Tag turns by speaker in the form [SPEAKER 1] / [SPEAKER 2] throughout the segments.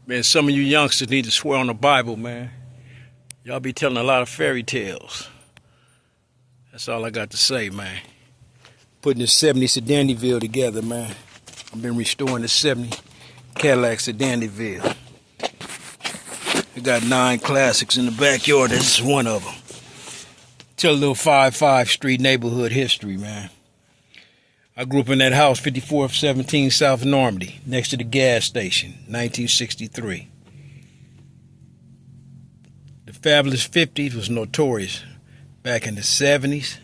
[SPEAKER 1] Man, some of you youngsters need to swear on the Bible, man. Y'all be telling a lot of fairy tales. That's all I got to say, man. Putting this 70 Sedanville together, man. I've been restoring the 70 Cadillac Sedanville. I got 9 classics in the backyard. This is one of them. Tell a little 55 Street neighborhood history, man. I grew up in that house, 5417 South Normandy, next to the gas station, 1963. The Fabulous 50s was notorious. Back in the 70s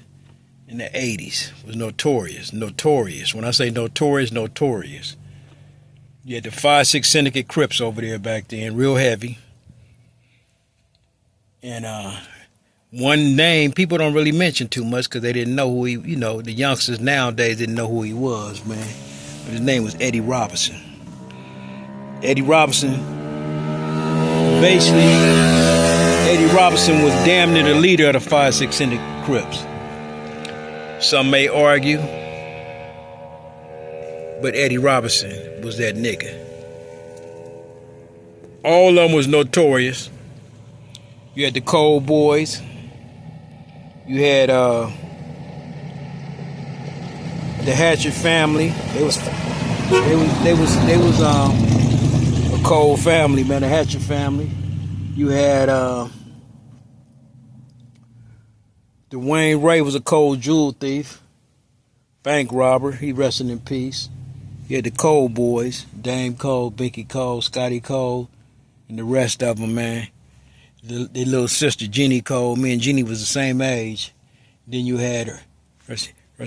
[SPEAKER 1] and the 80s was notorious. Notorious. When I say notorious, notorious. You had the 5-6 syndicate Crips over there back then, real heavy. And one name people don't really mention too much because they didn't know who he, the youngsters nowadays didn't know who he was, man. But his name was Eddie Robinson. Eddie Robinson, basically, Eddie Robinson was damn near the leader of the 5-6 syndicate Crips. Some may argue, but Eddie Robinson was that nigga. All of them was notorious. You had the Cold Boys. You had the Hatchet family. They was a cold family, man. The Hatchet family. You had Dwayne Ray was a cold jewel thief, bank robber. He rested in peace. You had the Cold Boys, Dame Cole, Binky Cole, Scotty Cole, and the rest of them, man. Their little sister, Jeannie Cole. Me and Jeannie was the same age. Then you had her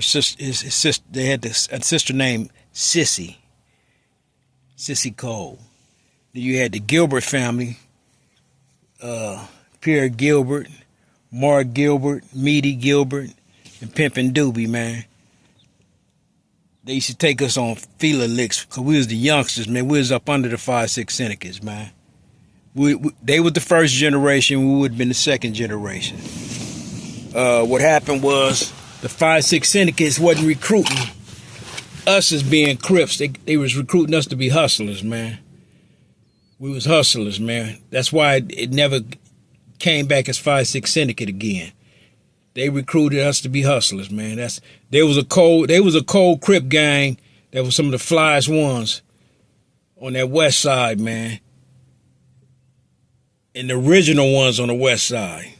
[SPEAKER 1] sister, his sister. They had a sister named Sissy Cole. Then you had the Gilbert family, Pierre Gilbert, Mark Gilbert, Meaty Gilbert, and Pimpin' Doobie, man. They used to take us on feeler licks because we was the youngsters, man. We was up under the 5-6 syndicates, man. They was the first generation. We would have been the second generation. What happened was the 5-6 syndicates wasn't recruiting us as being Crips. They was recruiting us to be hustlers, man. We was hustlers, man. That's why it never came back as 5-6 syndicate again. They recruited us to be hustlers, man. There was a cold Crip gang that was some of the flyest ones on that west side, man. And the original ones on the west side.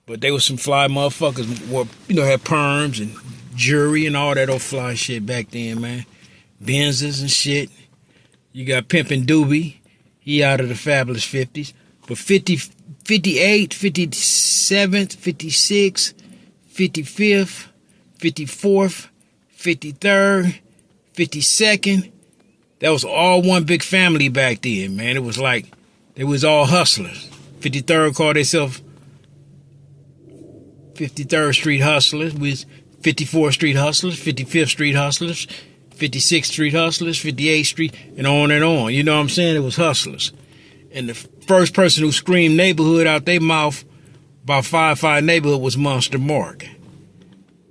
[SPEAKER 1] But they was some fly motherfuckers, had perms and jury and all that old fly shit back then, man. Benzes and shit. You got Pimpin' Doobie. He out of the Fabulous 50s. But 50, 58, 57th, 56th, 55th, 54th, 53rd, 52nd. That was all one big family back then, man. It was like, they was all hustlers. 53rd called themselves 53rd Street Hustlers. We was 54th Street Hustlers, 55th Street Hustlers, 56th Street Hustlers, 58th Street, and on and on. You know what I'm saying? It was hustlers. And the first person who screamed neighborhood out their mouth about 5-5 neighborhood was Monster Mark.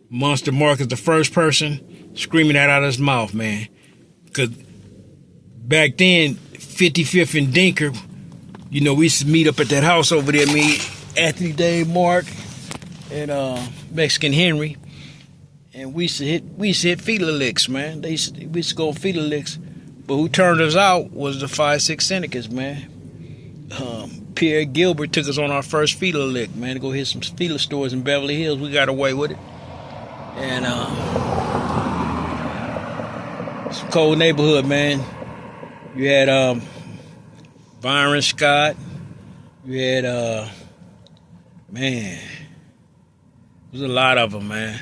[SPEAKER 1] Monster Mark is the first person screaming that out of his mouth, man. Because back then, 55th and Dinker, we used to meet up at that house over there, me, Anthony, Dave, Mark, and Mexican Henry. And we used to hit feeler licks, man. We used to go feeler licks. But who turned us out was the 5-6 syndicates, man. Pierre Gilbert took us on our first feeler lick, man, to go hit some feeler stores in Beverly Hills. We got away with it. And it's a cold neighborhood, man. You had Byron Scott. You had man, there's a lot of them, man.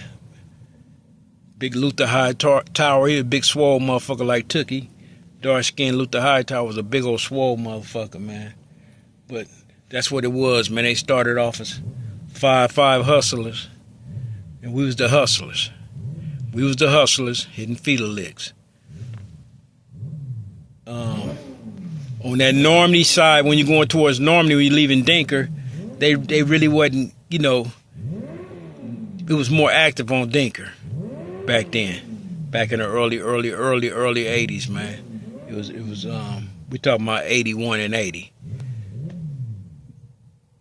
[SPEAKER 1] Big Luther Hightower, he was a big swole motherfucker like Tookie. Dark-skinned Luther Hightower was a big old swole motherfucker, man. But that's what it was, man. They started off as 5-5 hustlers, and we was the hustlers. We was the hustlers hitting feeler licks. On that Normandy side, when you're going towards Normandy, when you're leaving Dinker, they really wasn't, it was more active on Dinker back then, back in the early 80s, man. It was We talking about 81 and 80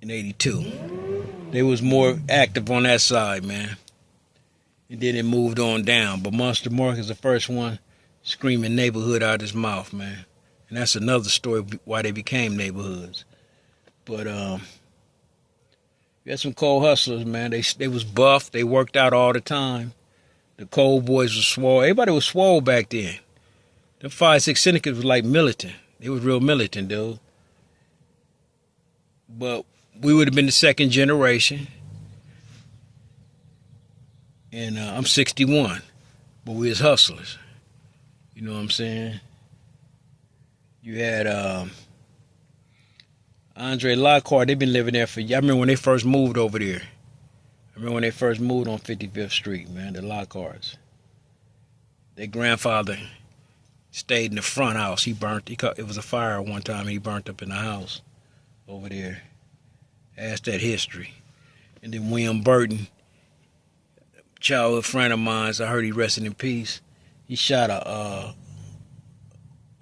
[SPEAKER 1] and 82. They was more active on that side, man. And then it moved on down. But Monster Mark is the first one screaming neighborhood out his mouth, man. And that's another story why they became neighborhoods. But you had some cold hustlers, man. They was buff. They worked out all the time. The cold boys was swole. Everybody was swole back then. The 5-6 syndicates was like militant. They was real militant, dude. But we would have been the second generation. And I'm 61. But we was hustlers. You know what I'm saying? You had Andre Lockhart. They've been living there for... I remember when they first moved over there. I remember when they first moved on 55th Street, man, the Lockharts. Their grandfather stayed in the front house. It was a fire one time, and he burnt up in the house over there. Asked that history. And then William Burton, childhood friend of mine, I heard he rested in peace. He shot a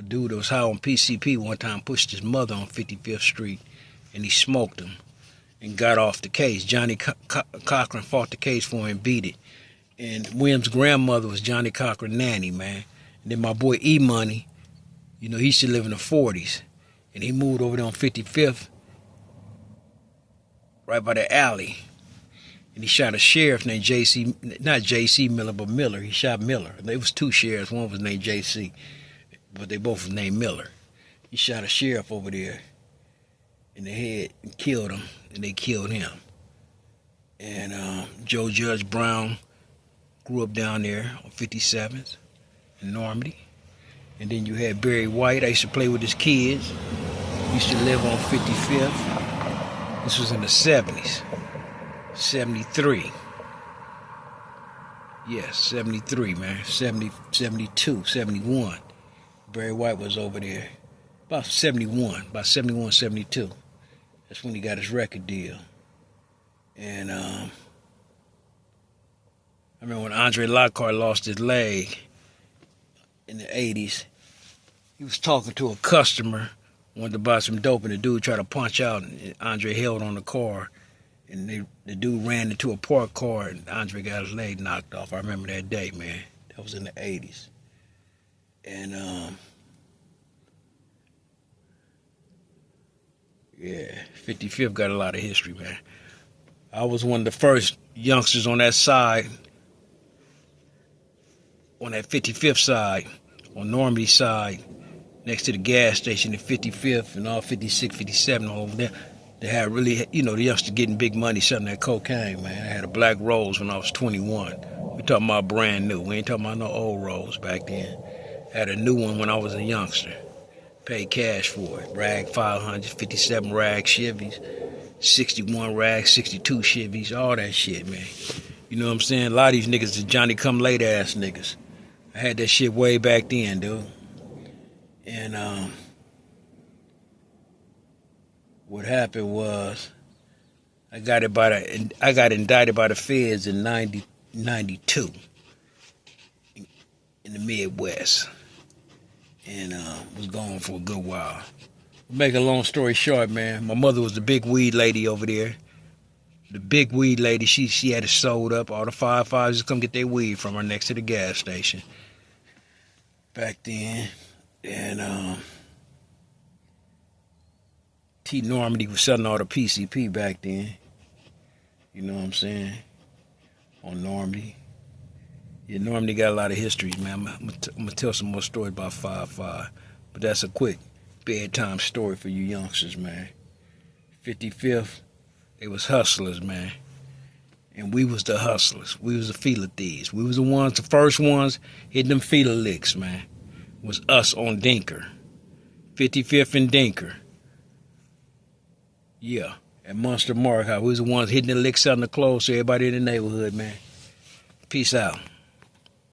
[SPEAKER 1] dude that was high on PCP one time, pushed his mother on 55th Street, and he smoked him and got off the case. Johnny Cochran fought the case for him and beat it. And William's grandmother was Johnny Cochran's nanny, man. And then my boy E-Money, you know, he used to live in the 40s. And he moved over there on 55th, right by the alley. And he shot a sheriff named not J.C. Miller, but Miller. He shot Miller. There was two sheriffs. One was named J.C., but they both was named Miller. He shot a sheriff over there in the head and killed him, and they killed him. And Joe Judge Brown grew up down there on 57th in Normandy. And then you had Barry White. I used to play with his kids. He used to live on 55th. This was in the 70s. 73. Yes, 73, man. 70, 72, 71. Barry White was over there. About 71, 72. That's when he got his record deal. And I remember when Andre Lockhart lost his leg in the 80s, he was talking to a customer, wanted to buy some dope, and the dude tried to punch out, and Andre held on the car. And the dude ran into a parked car, and Andre got his leg knocked off. I remember that day, man. That was in the 80s. And, yeah, 55th got a lot of history, man. I was one of the first youngsters on that side, on that 55th side, on Normandy side, next to the gas station at 55th and all 56, 57 over there. They had really, you know, the youngsters getting big money selling that cocaine, man. I had a black Rose when I was 21. We talking about brand new. We ain't talking about no old Rose back then. I had a new one when I was a youngster. Paid cash for it. Rag 500, 57 rag Chevys, 61 rag, 62 Chevys, all that shit, man. You know what I'm saying? A lot of these niggas are Johnny come late ass niggas. I had that shit way back then, dude. And what happened was I got indicted by the feds in 92 in the Midwest, and was gone for a good while. Make a long story short, man, my mother was the big weed lady over there. The big weed lady, she had it sold up. All the firefighters just come get their weed from her next to the gas station back then. And T. Normandy was selling all the PCP back then. You know what I'm saying? On Normandy. Yeah, Normandy got a lot of history, man. I'm gonna tell some more stories about 5-5. But that's a quick bedtime story for you youngsters, man. 55th, they was hustlers, man. And we was the hustlers. We was the feeler thieves. We was the first ones hitting them feeler licks, man. It was us on Dinker. 55th and Dinker. Yeah, at Monster Mark, we was the ones hitting the licks out in the clothes to everybody in the neighborhood, man. Peace out.